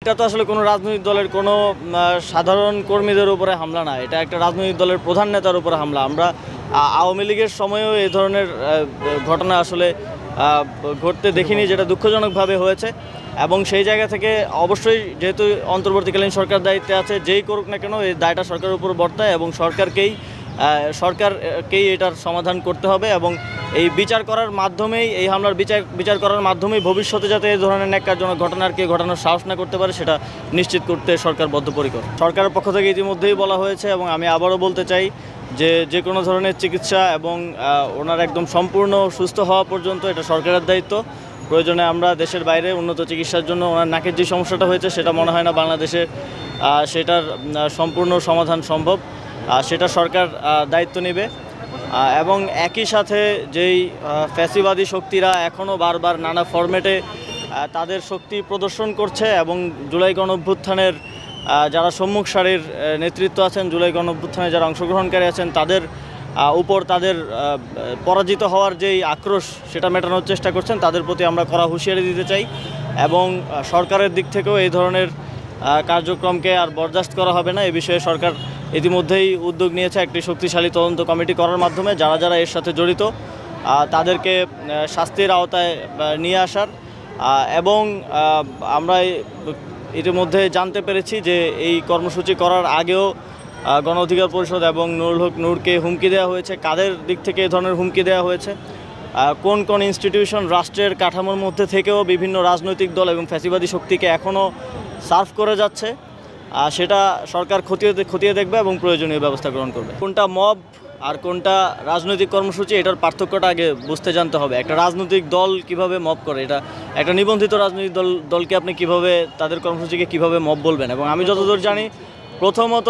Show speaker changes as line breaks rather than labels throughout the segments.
এটা তো আসলে কোনো রাজনৈতিক দলের কোনো সাধারণ কর্মীদের উপরে হামলা না, এটা একটা রাজনৈতিক দলের প্রধান নেতার উপরে হামলা। আমরা আওয়ামী লীগের সময়েও এই ধরনের ঘটনা আসলে ঘটতে দেখিনি, যেটা দুঃখজনকভাবে হয়েছে। এবং সেই জায়গা থেকে অবশ্যই যেহেতু অন্তর্বর্তীকালীন সরকার দায়িত্বে আছে, যেই করুক না কেন এই দায়টা সরকারের উপর বর্তায় এবং সরকারকেই এটার সমাধান করতে হবে। এবং এই বিচার করার মাধ্যমেই, এই হামলার বিচার করার মাধ্যমেই ভবিষ্যতে যাতে এই ধরনের ন্যাক্কারজনক ঘটনার কে ঘটানোর সাহস না করতে পারে সেটা নিশ্চিত করতে সরকার বদ্ধপরিকর। সরকারের পক্ষ থেকে ইতিমধ্যেই বলা হয়েছে এবং আমি আবারও বলতে চাই যে কোনো ধরনের চিকিৎসা এবং ওনার একদম সম্পূর্ণ সুস্থ হওয়া পর্যন্ত এটা সরকারের দায়িত্ব। প্রয়োজনে আমরা দেশের বাইরে উন্নত চিকিৎসার জন্য, ওনার নাকের যে সমস্যাটা হয়েছে সেটা মনে হয় না বাংলাদেশে সেটার সম্পূর্ণ সমাধান সম্ভব, সেটা সরকার দায়িত্ব নেবে। এবং একই সাথে যেই ফ্যাসিবাদী শক্তিরা এখনও বারবার নানা ফরম্যাটে তাদের শক্তি প্রদর্শন করছে এবং জুলাই গণঅভ্যুত্থানের যারা সম্মুখ সারির নেতৃত্ব আছেন, জুলাই গণঅভ্যুত্থানে যারা অংশগ্রহণকারী আছেন, তাদের উপর তাদের পরাজিত হওয়ার যেই আক্রোশ সেটা মেটানোর চেষ্টা করছেন, তাদের প্রতি আমরা কড়া হুঁশিয়ারি দিতে চাই। এবং সরকারের দিক থেকেও এই ধরনের কার্যক্রমকে আর বরদাস্ত করা হবে না। এ বিষয়ে সরকার ইতিমধ্যেই উদ্যোগ নিয়েছে একটি শক্তিশালী তদন্ত কমিটি করার মাধ্যমে যারা যারা এর সাথে জড়িত তাদেরকে শাস্তির আওতায় নিয়ে আসার। এবং আমরা ইতিমধ্যে জানতে পেরেছি যে এই কর্মসূচি করার আগেও গণ অধিকার পরিষদ এবং নুরুল হক নূরকে হুমকি দেওয়া হয়েছে। কাদের দিক থেকে এই ধরনের হুমকি দেওয়া হয়েছে, কোন কোন ইনস্টিটিউশন রাষ্ট্রের কাঠামোর মধ্যে থেকেও বিভিন্ন রাজনৈতিক দল এবং ফ্যাসিবাদী শক্তিকে এখনও সার্ভ করে যাচ্ছে, সেটা সরকার খতিয়ে দেখবে এবং প্রয়োজনীয় ব্যবস্থা গ্রহণ করবে। কোনটা মব আর কোনটা রাজনৈতিক কর্মসূচি এটার পার্থক্যটা আগে বুঝতে জানতে হবে। একটা রাজনৈতিক দল কিভাবে মব করে, এটা একটা নিবন্ধিত রাজনৈতিক দলকে আপনি কিভাবে তাদের কর্মসূচিকে কিভাবে মব বলবেন? এবং আমি যতদূর জানি প্রথমত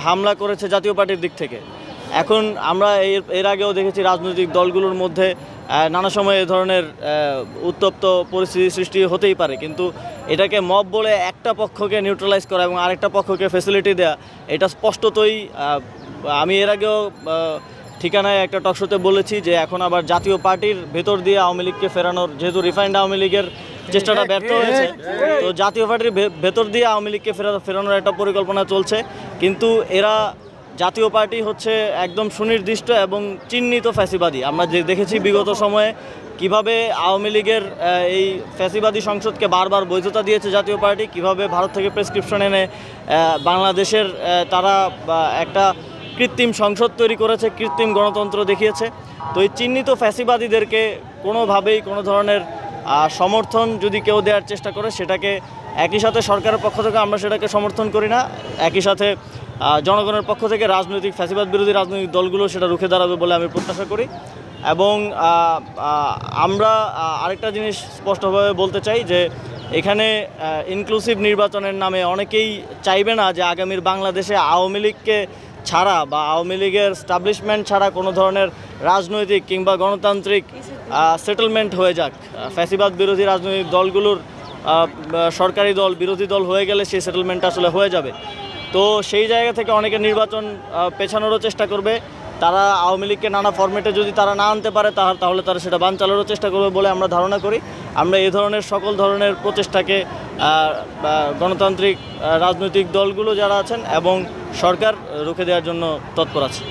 হামলা করেছে জাতীয় পার্টির দিক থেকে। এখন আমরা এর আগেও দেখেছি রাজনৈতিক দলগুলোর মধ্যে নানা সময় এ ধরনের উত্তপ্ত পরিস্থিতি সৃষ্টি হতেই পারে, কিন্তু এটাকে মব বলে একটা পক্ষকে নিউট্রালাইজ করা এবং আরেকটা পক্ষকে ফ্যাসিলিটি দেওয়া, এটা স্পষ্টতই আমি এর আগেও ঠিকানায় একটা টকশোতে বলেছি যে এখন আবার জাতীয় পার্টির ভেতর দিয়ে আওয়ামী লীগকে ফেরানোর, যেহেতু রিফাইন্ড আওয়ামী লীগের চেষ্টাটা ব্যর্থ হয়েছে, তো জাতীয় পার্টির ভেতর দিয়ে আওয়ামী লীগকে ফেরানোর একটা পরিকল্পনা চলছে। কিন্তু এরা জাতীয় পার্টি হচ্ছে একদম সুনির্দিষ্ট এবং চিহ্নিত ফ্যাসিবাদী। আমরা যে দেখেছি বিগত সময়ে কিভাবে আওয়ামী লীগের এই ফ্যাসিবাদী সংসদকে বারবার বৈধতা দিয়েছে জাতীয় পার্টি, কিভাবে ভারত থেকে প্রেসক্রিপশন এনে বাংলাদেশের তারা একটা কৃত্রিম সংসদ তৈরি করেছে, কৃত্রিম গণতন্ত্র দেখিয়েছে। তো এই চিহ্নিত ফ্যাসিবাদীদেরকে কোনোভাবেই কোনো ধরনের সমর্থন যদি কেউ দেওয়ার চেষ্টা করে, সেটাকে একই সাথে সরকারের পক্ষ থেকে আমরা সেটাকে সমর্থন করি না, একই সাথে জনগণের পক্ষ থেকে রাজনৈতিক ফ্যাসিবাদ বিরোধী রাজনৈতিক দলগুলো সেটা রুখে দাঁড়াবে বলে আমি প্রত্যাশা করি। এবং আমরা আরেকটা জিনিস স্পষ্টভাবে বলতে চাই যে এখানে ইনক্লুসিভ নির্বাচনের নামে অনেকেই চাইবে না যে আগামীর বাংলাদেশে আওয়ামী লীগকে ছাড়া বা আওয়ামী লীগের স্টাবলিশমেন্ট ছাড়া কোনো ধরনের রাজনৈতিক কিংবা গণতান্ত্রিক সেটেলমেন্ট হয়ে যাক। ফ্যাসিবাদ বিরোধী রাজনৈতিক দলগুলোর সরকারি দল বিরোধী দল হয়ে গেলে সেই সেটেলমেন্ট আসলে হয়ে যাবে। তো সেই জায়গা থেকে অনেকে নির্বাচন পেছানোরও চেষ্টা করবে। তারা আওয়ামী লীগকে নানা ফরম্যাটে যদি তারা না আনতে পারে তাহলে তারা সেটা বানচালেরও চেষ্টা করবে বলে আমরা ধারণা করি। আমরা এই ধরনের সকল ধরনের প্রচেষ্টাকে গণতান্ত্রিক রাজনৈতিক দলগুলো যারা আছেন এবং সরকার রুখে দেওয়ার জন্য তৎপর আছে।